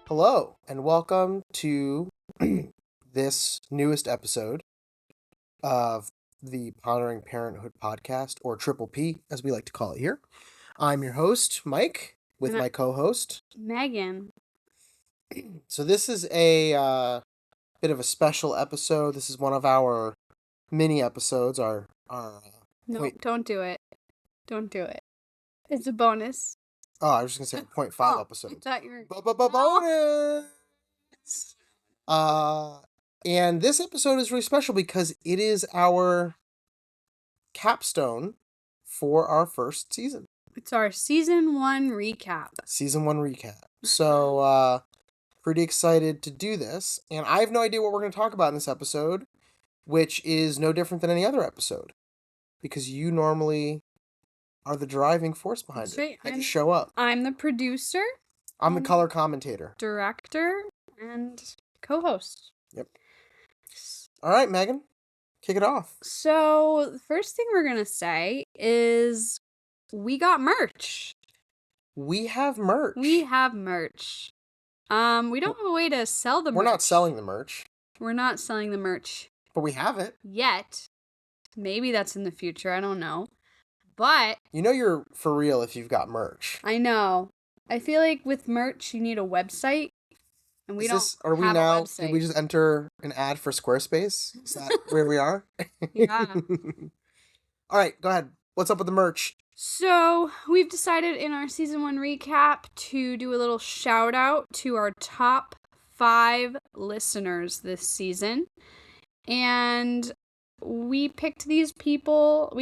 Hello, and welcome to this newest episode of the Pondering Parenthood podcast, or Triple P, as we like to call it here. I'm your host, Mike, with my co-host, Meghann. So this is a bit of a special episode. This is one of our mini episodes. No, don't do it. Don't do it. It's a bonus. Oh, I was just gonna say 0.5 episodes. I thought you were... Bonus! And this episode is really special because it is our capstone for our first season. It's our season 1 recap. Season 1 recap. So, pretty excited to do this. And I have no idea what we're going to talk about in this episode, which is no different than any other episode. Because you normally are the driving force behind it. I just show up. I'm the producer. I'm the color commentator. Director and co-host. Yep. All right, Meghann. Kick it off. So, the first thing we're going to say is we got merch. We have merch. We don't have a way to sell the merch. We're not selling the merch. We're not selling the merch. But we have it. Yet. Maybe that's in the future. I don't know. But. You know you're for real if you've got merch. I know. I feel like with merch, you need a website. And we don't have a website. Did we just enter an ad for Squarespace? Is that where we are? Yeah. All right, go ahead. What's up with the merch? So, we've decided in our season 1 recap to do a little shout out to our top 5 listeners this season. And we picked these people.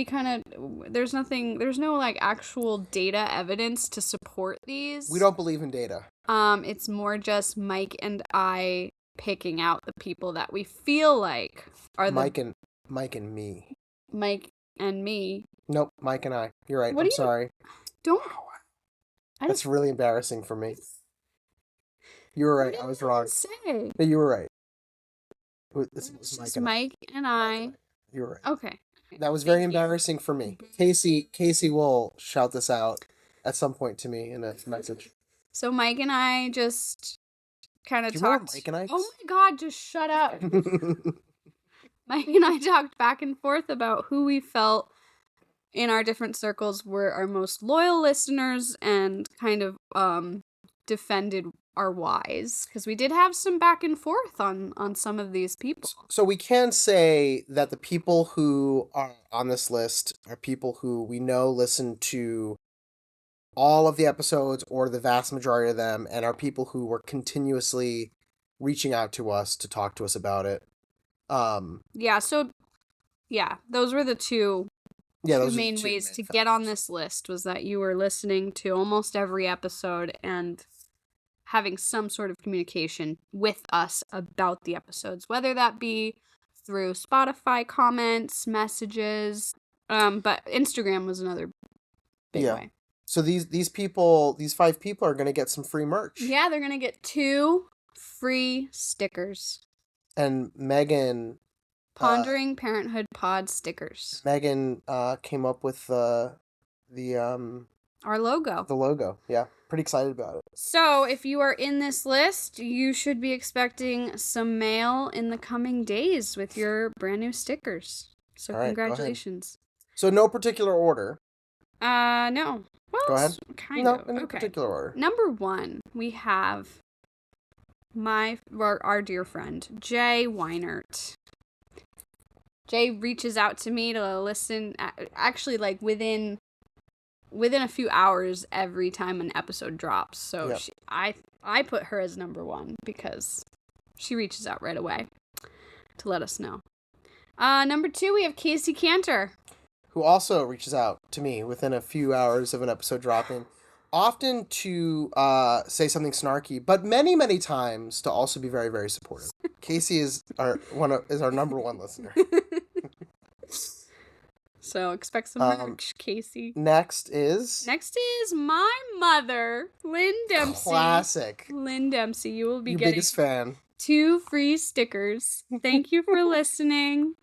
There's no like actual data evidence to support these. We don't believe in data. It's more just Mike and I picking out the people that we feel like are Mike and me. Mike and me. Nope, Mike and I. You're right. I'm sorry. That's really embarrassing for me. You were right. I was wrong. Say? No, you were right. It's just Mike and I. You were right. Okay. That was very embarrassing for me. Casey will shout this out at some point to me in a message. So Mike and I just kind of talked. Mike and I? Oh my God! Just shut up. Mike and I talked back and forth about who we felt in our different circles were our most loyal listeners, and kind of defended our whys, because we did have some back and forth on some of these people. So we can say that the people who are on this list are people who we know listen to all of the episodes or the vast majority of them, and are people who were continuously reaching out to us to talk to us about it. Those were the two main ways to get on this list, was that you were listening to almost every episode and having some sort of communication with us about the episodes, whether that be through Spotify comments, messages, but Instagram was another big way. So these 5 people are going to get some free merch. Yeah, they're going to get 2 free stickers. And Meghann... Pondering Parenthood Pod stickers. Meghann came up with our logo. The logo, yeah. Pretty excited about it. So, if you are in this list, you should be expecting some mail in the coming days with your brand new stickers. So, all right, congratulations. So, no particular order. No. Well, go ahead. Kind of. No, in particular order. Number 1, we have our dear friend, Jay Weinert. Jay reaches out to me to listen, actually, like, within a few hours every time an episode drops. So I put her as number 1 because she reaches out right away to let us know. Number 2, we have Casey Cantor, who also reaches out to me within a few hours of an episode dropping, often to say something snarky, but many, many times to also be very, very supportive. Casey is our number 1 listener. So expect some merch, Casey. Next is my mother, Lynn Dempsey. Classic. Lynn Dempsey, you will be Your getting biggest fan. 2 free stickers. Thank you for listening.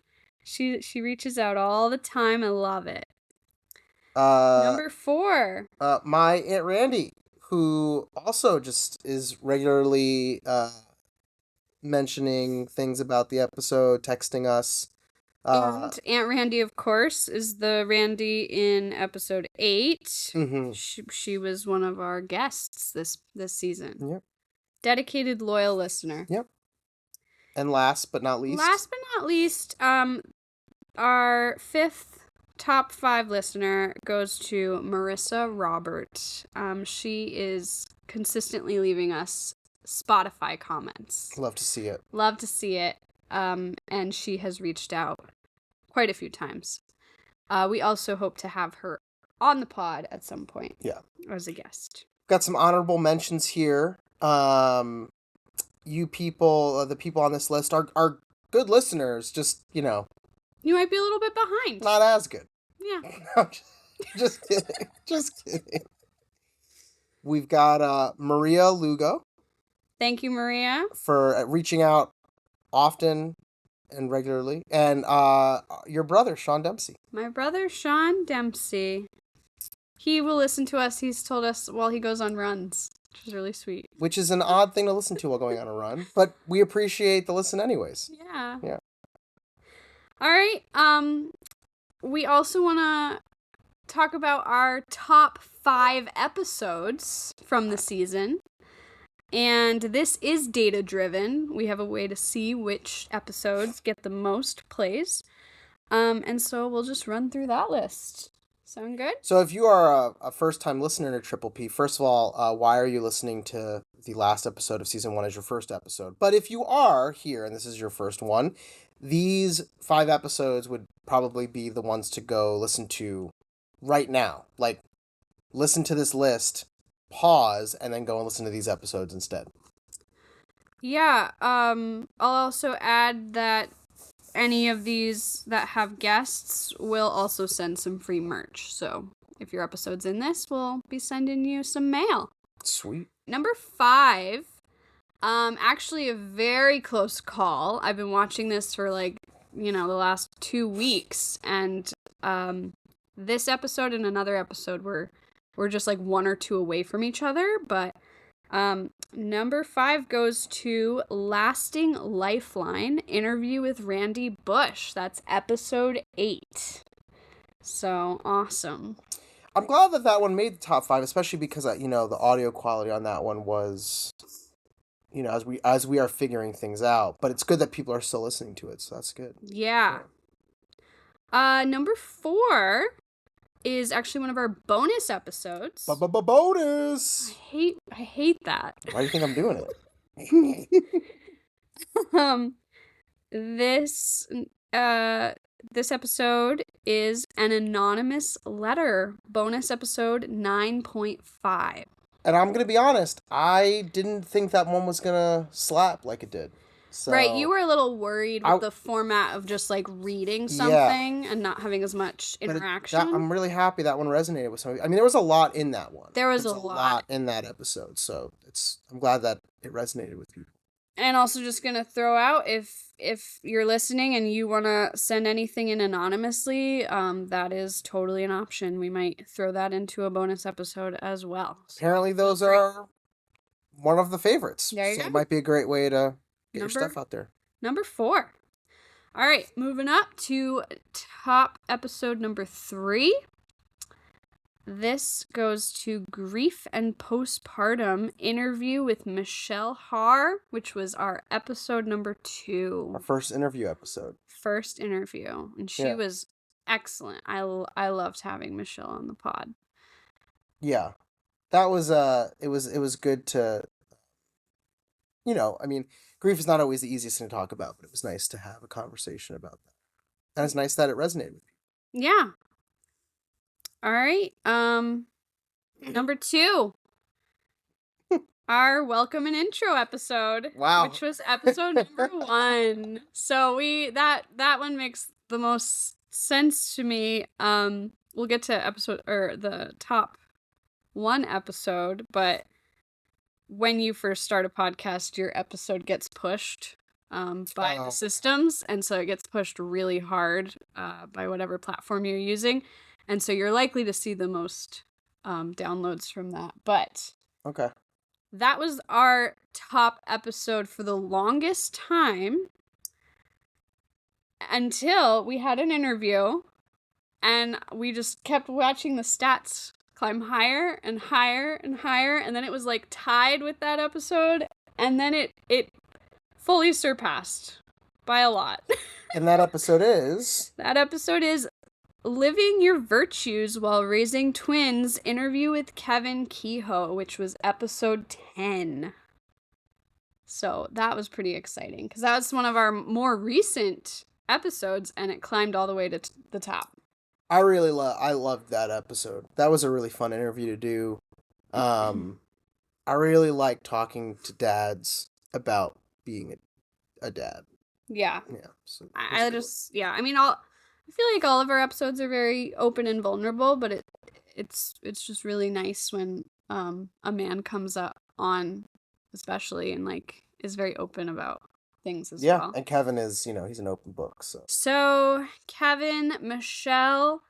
She reaches out all the time. I love it. Number 4. My Aunt Randy, who also just is regularly mentioning things about the episode, texting us. And Aunt Randy, of course, is the Randy in episode 8. Mm-hmm. She was one of our guests this season. Yep. Dedicated, loyal listener. Yep. And last but not least. Last but not least, our 5th top 5 listener goes to Marissa Robert. She is consistently leaving us Spotify comments. Love to see it. Love to see it. And she has reached out quite a few times. We also hope to have her on the pod at some point. Yeah. As a guest. Got some honorable mentions here. You people, the people on this list are good listeners. Just, you might be a little bit behind. Not as good. Yeah. No, just kidding. Just kidding. We've got Maria Lugo. Thank you, Maria. For reaching out often and regularly. And your brother, Sean Dempsey. My brother, Sean Dempsey. He will listen to us. He's told us while he goes on runs, which is really sweet. Which is an odd thing to listen to while going on a run. But we appreciate the listen anyways. Yeah. Yeah. All right. We also want to talk about our top 5 episodes from the season. And this is data driven. We have a way to see which episodes get the most plays. And so we'll just run through that list. Sound good? So if you are a first-time listener to Triple P, first of all, why are you listening to the last episode of Season 1 as your first episode? But if you are here and this is your first one, these 5 episodes would probably be the ones to go listen to right now. Like, listen to this list, pause, and then go and listen to these episodes instead. Yeah, I'll also add that any of these that have guests will also send some free merch. So if your episode's in this, we'll be sending you some mail. Sweet. Number 5, actually a very close call. I've been watching this for the last 2 weeks, and this episode and another episode were just 1 or 2 away from each other, but number 5 goes to Lasting Lifeline, Interview with Randy Bush. That's episode 8. So awesome. I'm glad that one made the top 5, especially because the audio quality on that one was, as we are figuring things out. But it's good that people are still listening to it, so that's good. Yeah. Number 4 is actually one of our bonus episodes. Bonus. I hate that. Why do you think I'm doing it? This episode is an anonymous letter, bonus episode 9.5. And I'm gonna be honest, I didn't think that one was gonna slap like it did. So, right, you were a little worried with the format of just reading something and not having as much interaction. I'm really happy that one resonated with some. I mean, there was a lot in that one. There was a lot in that episode, so I'm glad that it resonated with people. And also just gonna throw out, if you're listening and you wanna send anything in anonymously, that is totally an option. We might throw that into a bonus episode as well. So apparently, those are one of the favorites. There you go. It might be a great way to get your stuff out there. Number 4. All right, moving up to top episode number 3. This goes to Grief and Postpartum, Interview with Michelle Haar, which was our episode number 2. Our first interview episode. First interview. And she was excellent. I loved having Michelle on the pod. Yeah. That was, it was good to, I mean, grief is not always the easiest thing to talk about, but it was nice to have a conversation about that. And it's nice that it resonated with people. Yeah. All right. Number 2. Our welcome and intro episode. Wow. Which was episode number 1. So that one makes the most sense to me. We'll get to the top 1 episode, but when you first start a podcast, your episode gets pushed by the systems, and so it gets pushed really hard by whatever platform you're using, and so you're likely to see the most downloads from that. But Okay. That was our top episode for the longest time until we had an interview and we just kept watching the stats climb higher and higher and higher, and then it was like tied with that episode, and then it fully surpassed by a lot. And that episode is? That episode is Living Your Virtues While Raising Twins, interview with Kevin Kehoe, which was episode 10. So that was pretty exciting because that was one of our more recent episodes, and it climbed all the way to the top. I loved that episode. That was a really fun interview to do. I really like talking to dads about being a dad. Yeah. Yeah. So I feel like all of our episodes are very open and vulnerable, but it's just really nice when a man comes up on, especially, and like is very open about things as well. Yeah, and Kevin is, he's an open book, so. So Kevin, Michelle,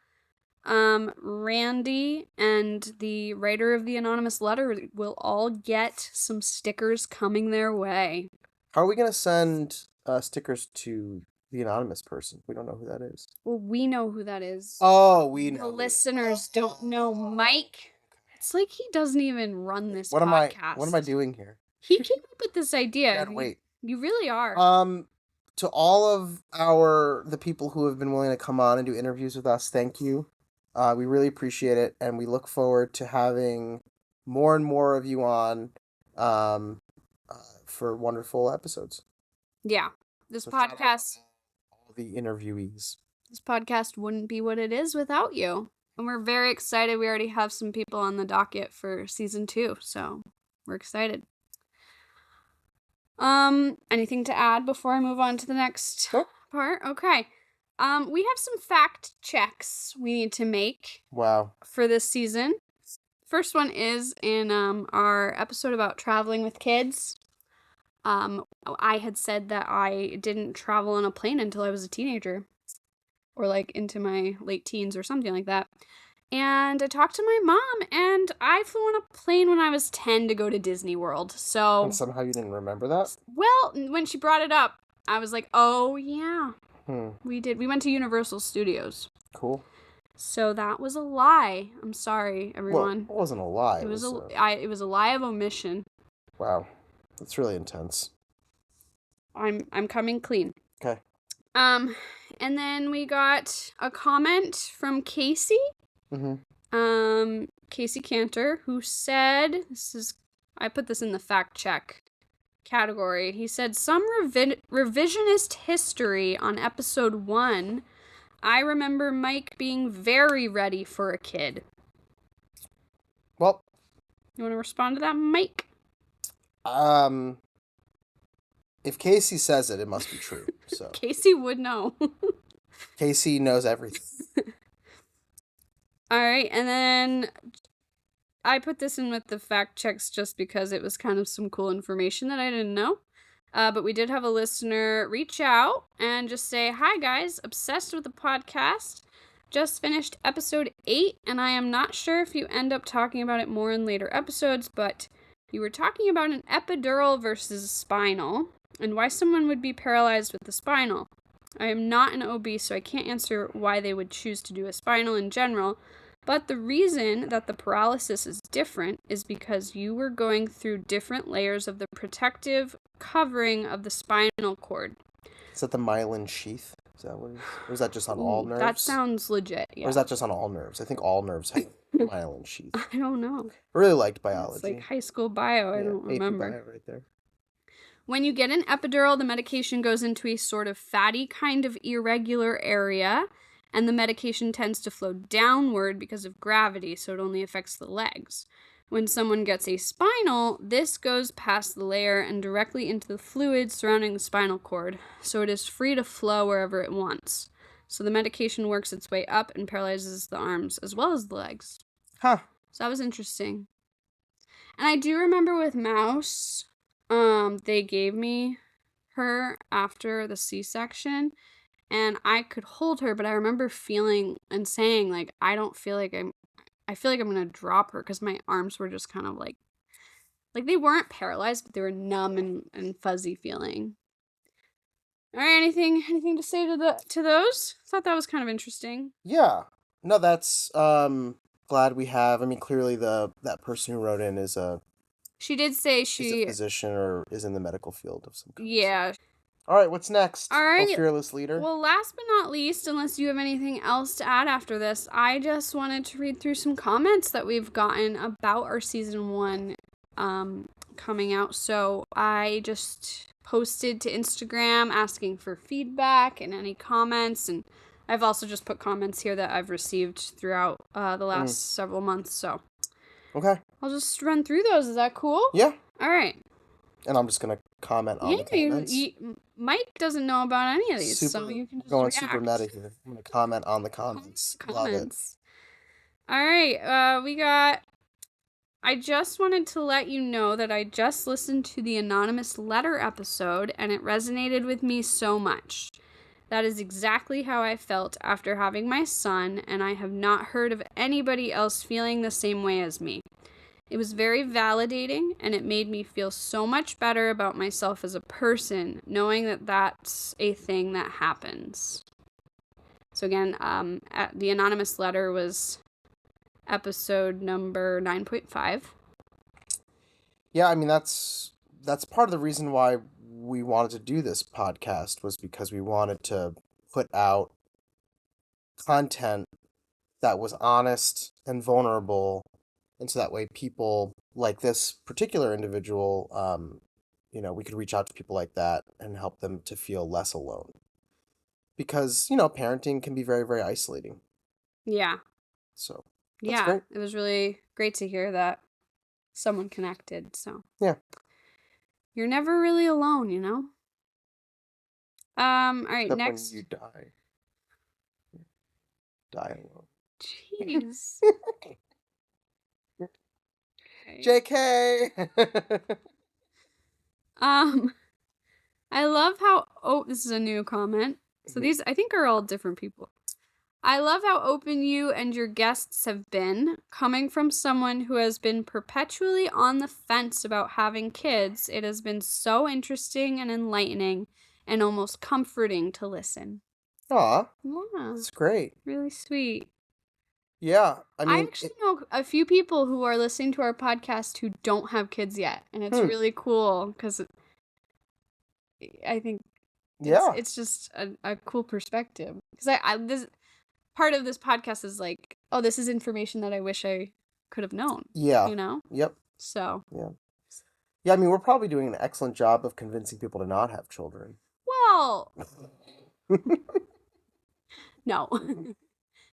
Randy, and the writer of the anonymous letter will all get some stickers coming their way. How are we going to send stickers to the anonymous person? We don't know who that is. Well, we know who that is. Oh, we know. The listeners don't know Mike. It's like he doesn't even run this podcast. What am I doing here? He came up with this idea. Dad, wait. You really are. To all of the people who have been willing to come on and do interviews with us, thank you. We really appreciate it, and we look forward to having more and more of you on for wonderful episodes. Yeah. This podcast, all the interviewees. This podcast wouldn't be what it is without you. And we're very excited. We already have some people on the docket for season 2, so we're excited. Anything to add before I move on to the next part? Okay. We have some fact checks we need to make. Wow. For this season. First one is in our episode about traveling with kids. I had said that I didn't travel on a plane until I was a teenager, or like into my late teens or something like that. And I talked to my mom, and I flew on a plane when I was 10 to go to Disney World. So, and somehow you didn't remember that? Well, when she brought it up, I was like, oh yeah, we did. We went to Universal Studios. Cool. So that was a lie. I'm sorry, everyone. Well, it wasn't a lie. It was a lie of omission. Wow. That's really intense. I'm coming clean. Okay. And then we got a comment from Casey. Mm-hmm. Casey Cantor, who said, I put this in the fact check category. He said, some revisionist history on episode 1. I remember Mike being very ready for a kid. Well, you want to respond to that, Mike? If Casey says it, it must be true. So Casey would know. Casey knows everything. All right, and then I put this in with the fact checks just because it was kind of some cool information that I didn't know. But we did have a listener reach out and just say, hi guys, obsessed with the podcast. Just finished episode 8, and I am not sure if you end up talking about it more in later episodes, but you were talking about an epidural versus a spinal, and why someone would be paralyzed with the spinal. I am not an OB, so I can't answer why they would choose to do a spinal in general, but the reason that the paralysis is different is because you were going through different layers of the protective covering of the spinal cord. Is that the myelin sheath? Is that what it is? Or is that just on all nerves? That sounds legit, yeah. Or is that just on all nerves? I think all nerves have myelin sheath. I don't know. I really liked biology. It's like high school bio, I don't remember. AP bio right there. When you get an epidural, the medication goes into a sort of fatty kind of irregular area, and the medication tends to flow downward because of gravity, so it only affects the legs. When someone gets a spinal, this goes past the layer and directly into the fluid surrounding the spinal cord, so it is free to flow wherever it wants. So the medication works its way up and paralyzes the arms as well as the legs. Huh. So that was interesting. And I do remember with Mouse, they gave me her after the C-section, and I could hold her, but I remember feeling and saying, like, I feel like I'm going to drop her because my arms were just kind of like Like, they weren't paralyzed, but they were numb and fuzzy feeling. All right, anything to say to those? Thought that was kind of interesting. Yeah. No, that's glad we have. I mean, clearly that person who wrote in is She did say a physician or is in the medical field of some kind. Yeah. All right, what's next? All right. Oh, fearless leader. Well, last but not least, unless you have anything else to add after this, I just wanted to read through some comments that we've gotten about our season 1 coming out. So I just posted to Instagram asking for feedback and any comments, and I've also just put comments here that I've received throughout the last several months. So okay, I'll just run through those. Is that cool? Yeah. All right. And I'm just gonna comment on the comments. Mike doesn't know about any of these, so you can just going react. super meta here. I'm gonna comment on the comments. Love it. All right, we got. I just wanted to let you know that I just listened to the anonymous letter episode, and it resonated with me so much. That is exactly how I felt after having my son, and I have not heard of anybody else feeling the same way as me. It was very validating, and it made me feel so much better about myself as a person, knowing that that's a thing that happens. So again, the anonymous letter was episode number 9.5. Yeah, I mean, that's part of the reason why we wanted to do this podcast, was because we wanted to put out content that was honest and vulnerable, and so that way people like this particular individual, we could reach out to people like that and help them to feel less alone. Because, parenting can be very, very isolating. Yeah. So, that's great. It was really great to hear that someone connected, so. Yeah. You're never really alone, all right, except next. when you die. Die alone. Jeez. JK! I love how, this is a new comment. So these, I think, are all different people. I love how open you and your guests have been. Coming from someone who has been perpetually on the fence about having kids, it has been so interesting and enlightening and almost comforting to listen. Aw. Yeah. That's great. Really sweet. Yeah. I actually know a few people who are listening to our podcast who don't have kids yet. And it's really cool because I think it's just a cool perspective. Because this part of this podcast is like, oh, this is information that I wish I could have known. Yeah. Yep. So. Yeah. Yeah, I mean, we're probably doing an excellent job of convincing people to not have children. Well. No.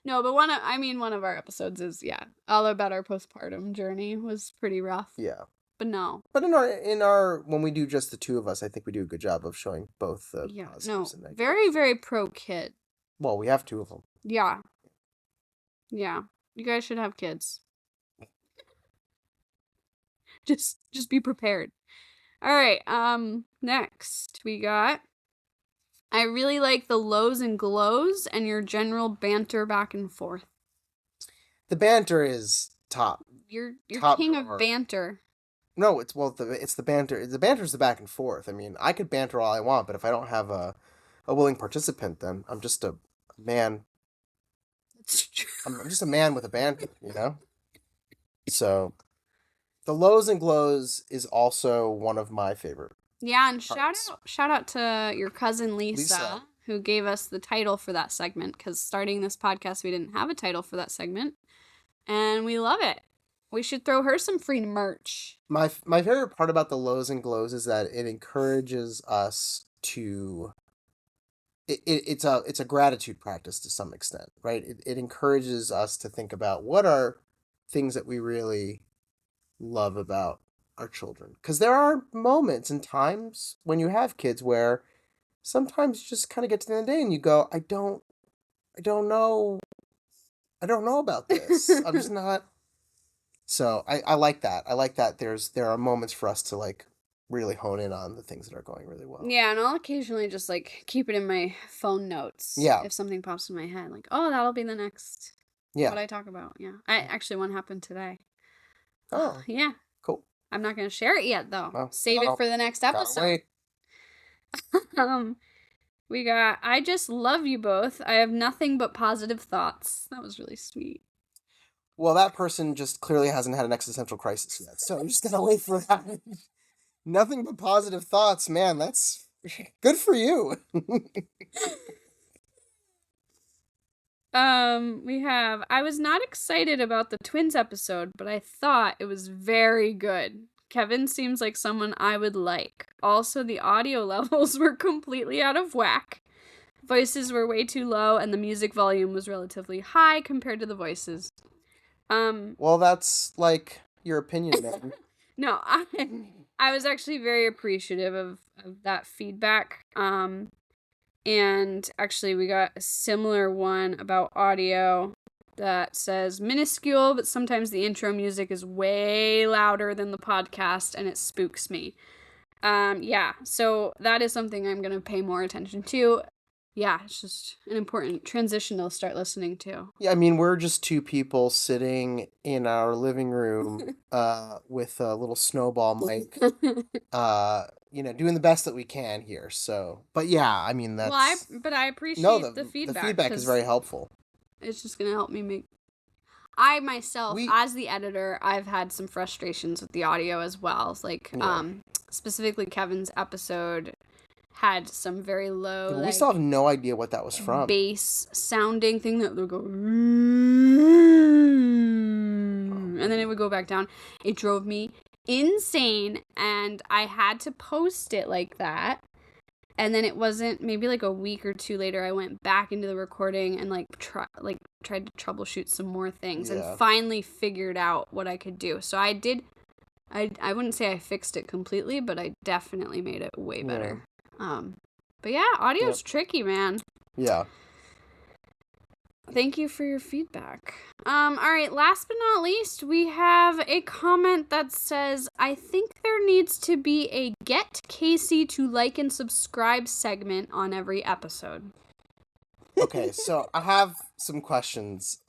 No, but one of our episodes is, all about our postpartum journey was pretty rough. Yeah. But no. But in our when we do just the two of us, I think we do a good job of showing both the positives and negatives. Very, very pro kid. Well, we have two of them. Yeah. Yeah. You guys should have kids. Just be prepared. All right. Next we got, I really like the lows and glows and your general banter back and forth. The banter is top. You're top king drawer. Of banter. No, it's the banter. The banter is the back and forth. I mean, I could banter all I want, but if I don't have a willing participant, then I'm just a man. That's true. I'm just a man with a banter, So, the lows and glows is also one of my favorite. Yeah, and shout out to your cousin Lisa, who gave us the title for that segment, because starting this podcast, we didn't have a title for that segment, and we love it. We should throw her some free merch. My favorite part about the lows and glows is that it encourages us to. It's a gratitude practice to some extent, right? It encourages us to think about what are things that we really love about our children, because there are moments and times when you have kids where sometimes you just kind of get to the end of the day and you go, I don't know about this. I'm just not. So I like that. I like that there are moments for us to like really hone in on the things that are going really well. Yeah, and I'll occasionally just like keep it in my phone notes. Yeah. If something pops in my head, like, oh, that'll be the next. Yeah. What I talk about. Yeah. One happened today. Oh. Yeah. Cool. I'm not going to share it yet, though. Well, Save it for the next episode. We got, I just love you both. I have nothing but positive thoughts. That was really sweet. Well, that person just clearly hasn't had an existential crisis yet, so I'm just gonna wait for that. Nothing but positive thoughts, man. That's good for you. We have, I was not excited about the twins episode, but I thought it was very good. Kevin seems like someone I would like. Also, the audio levels were completely out of whack. Voices were way too low, and the music volume was relatively high compared to the voices. Well, that's like your opinion, man. No, I was actually very appreciative of that feedback. And actually we got a similar one about audio that says minuscule, but sometimes the intro music is way louder than the podcast and it spooks me. Yeah, so that is something I'm going to pay more attention to. Yeah, it's just an important transition to start listening to. Yeah, I mean, we're just two people sitting in our living room with a little snowball mic, doing the best that we can here. So, but yeah, I mean, that's... Well, I appreciate the feedback. The feedback is very helpful. It's just going to help me make... I myself, as the editor, I've had some frustrations with the audio as well. Like, specifically Kevin's episode had some very low, yeah, we still have no idea what that was from. Bass sounding thing that would go, and then it would go back down. It drove me insane, and I had to post it like that. And then it wasn't, maybe like a week or two later, I went back into the recording and tried to troubleshoot some more things and finally figured out what I could do. So I did, I wouldn't say I fixed it completely, but I definitely made it way better. But yeah, audio's tricky, man. Yeah. Thank you for your feedback. All right, last but not least, we have a comment that says, I think there needs to be a get Casey to like and subscribe segment on every episode. Okay, so I have some questions.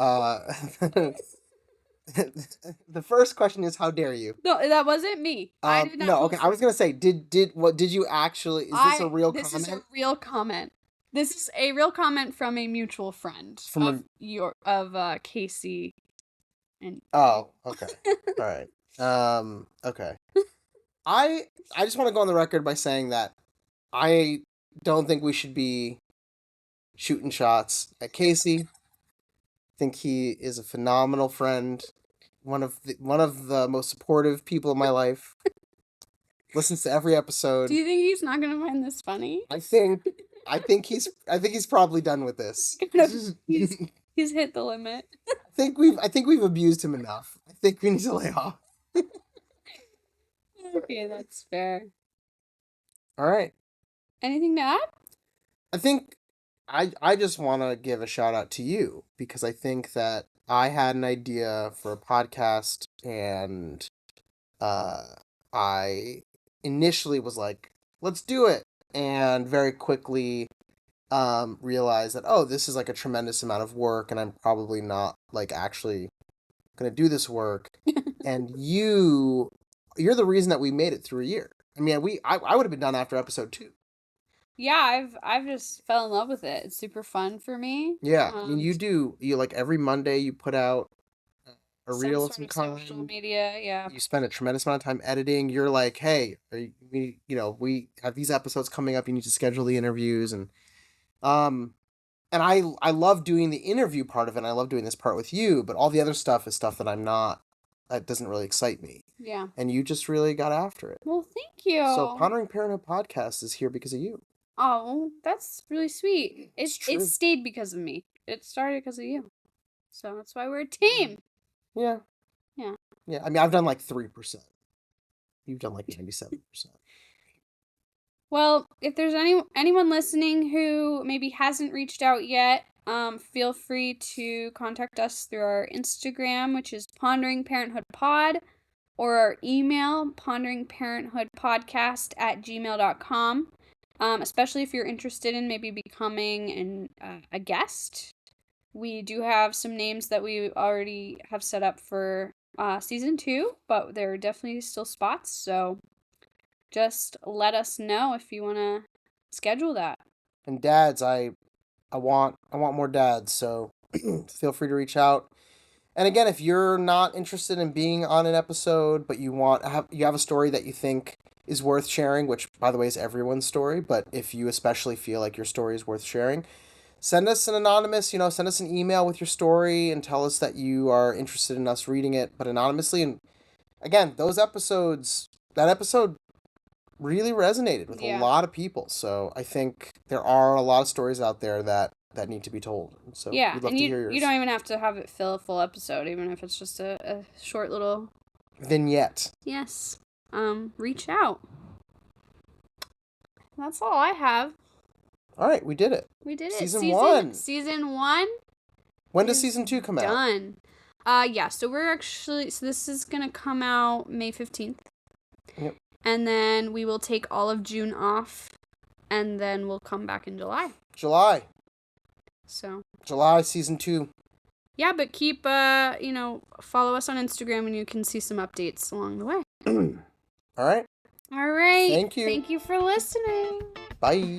The first question is, how dare you? No, that wasn't me. I did not. No, okay. I was gonna say, did you actually? Is this a real comment? This is a real comment. This is a real comment from a mutual friend of Casey. And oh, okay, all right. Okay. I just want to go on the record by saying that I don't think we should be shooting shots at Casey. I think he is a phenomenal friend, one of the most supportive people in my life. Listens to every episode. Do you think he's not gonna find this funny? I think he's probably done with this. He's hit the limit. I think we've abused him enough. I think we need to lay off. Okay, that's fair. All right. Anything to add? I think I just want to give a shout out to you because I think that I had an idea for a podcast and I initially was like, let's do it. And very quickly realized that, oh, this is like a tremendous amount of work and I'm probably not like actually going to do this work. And you're the reason that we made it through a year. I mean, I would have been done after episode 2. Yeah, I've just fell in love with it. It's super fun for me. Yeah, I mean, you like every Monday you put out a reel of some kind. Social media, yeah. You spend a tremendous amount of time editing. You're like, hey, we have these episodes coming up. You need to schedule the interviews, and I love doing the interview part of it. And I love doing this part with you, but all the other stuff is stuff that that doesn't really excite me. Yeah. And you just really got after it. Well, thank you. So Pondering Parenthood podcast is here because of you. Oh, that's really sweet. It true. It stayed because of me. It started because of you. So that's why we're a team. Yeah. Yeah. Yeah. I mean, I've done like 3%. You've done like 97%. Well, if there's anyone listening who maybe hasn't reached out yet, feel free to contact us through our Instagram, which is Pondering Parenthood Pod, or our email, ponderingparenthoodpodcast@gmail.com. Especially if you're interested in maybe becoming a guest. We do have some names that we already have set up for season 2, but there are definitely still spots, so just let us know if you want to schedule that. And dads, I want more dads, so feel free to reach out. And again, if you're not interested in being on an episode, but you have a story that you think is worth sharing, which by the way is everyone's story, but if you especially feel like your story is worth sharing, send us an anonymous, send us an email with your story and tell us that you are interested in us reading it, but anonymously. And again, that episode really resonated with a Yeah. lot of people. So I think there are a lot of stories out there that need to be told. So Yeah, we'd love and to you hear yours. you don't even have to have it fill a full episode, even if it's just a short little Vignette. yes. Reach out. That's all I have. All right, we did it. We did it. Season 1. Season 1. When does season 2 come out? Done. Yeah, so this is gonna come out May 15th. Yep. And then we will take all of June off, and then we'll come back in July. July. So. July season 2. Yeah, but keep follow us on Instagram and you can see some updates along the way. All right. All right. Thank you. Thank you for listening. Bye.